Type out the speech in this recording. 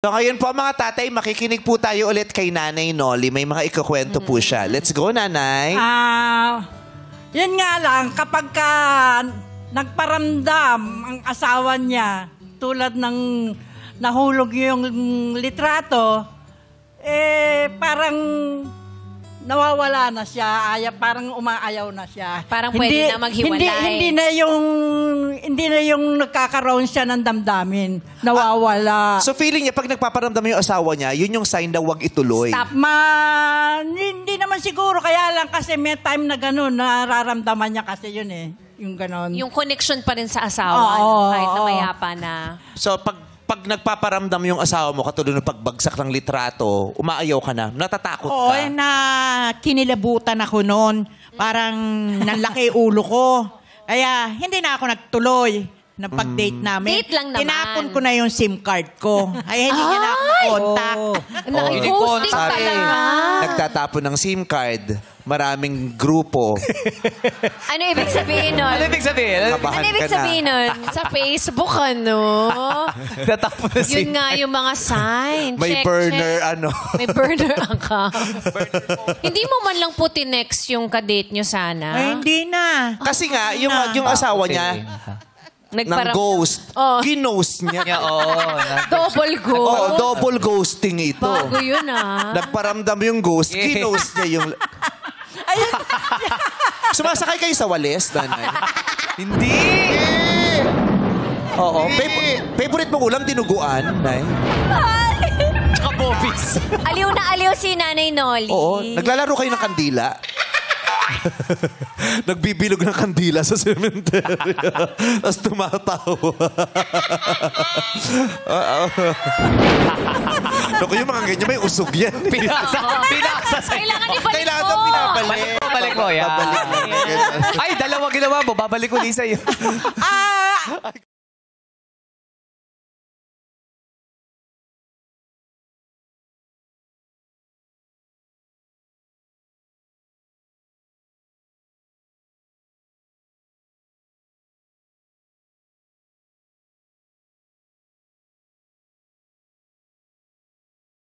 So ngayon po mga tatay, makikinig po tayo ulit kay Nanay Nolly. May mga ikukwento po siya. Let's go, Nanay. Yun nga lang, kapag nagparamdam ang asawa niya, tulad ng nahulog yung litrato, parang nawawala na siya, parang umaayaw na siya. Parang pwede na maghiwalay. Hindi na yung nagkakaroon siya ng damdamin. Nawawala. So feeling niya, pag nagpaparamdam yung asawa niya, yun yung sign na huwag ituloy. Stop. Hindi naman siguro. Kaya lang kasi may time na gano'n, nararamdaman niya kasi yun eh. Yung gano'n. Yung connection pa rin sa asawa, kahit na mayapa na. So pag nagpaparamdam yung asawa mo, katulad ng pagbagsak ng litrato, umaayaw ka na, natatakot ka. Oo, kinilabutan ako noon. Parang nanlaki ulo ko. Kaya hindi na ako nagtuloy ng pag-date namin. Date lang naman. Tinapon ko na yung SIM card ko. Ay, hindi niya na ako contact. Ghosting talaga. Nagtatapon ng SIM card, maraming grupo. Ano ibig sabihin nun? Ano ibig sabihin? Kabahan Ano ibig ka na. sabihin nun? Sa Facebook, ano? Natapos na Yun nga yung mga sign. May Check, burner, check. ano. May burner account. Hindi mo man lang po tinext yung kadate nyo sana. Ay, hindi na. Kasi nga, yung asawa niya, ng ghost, ginost niya. Double ghost. Oo, double ghosting ito. Bago yun Nagparamdam yung ghost, ginost niya yung... Sumasakay kayo sa walis, Nanay? Hindi! Oo. Favorite mong ulam, dinuguan, Nay? Tsaka bobbies. Aliw na aliw si Nanay Nolly. Oo. Naglalaro kayo ng kandila. Nagbibilog ng kandila sa cemetery. Tapos tumatawa. Naku, yung mga ganyan, may usog yan. Pinasa sa'yo. Kailangan ibalik Kailangan mo. pinabalik. Babalik mo, yan. Babalik mo. Ay, dalawa ginawa mo. Babalik ko din sa'yo.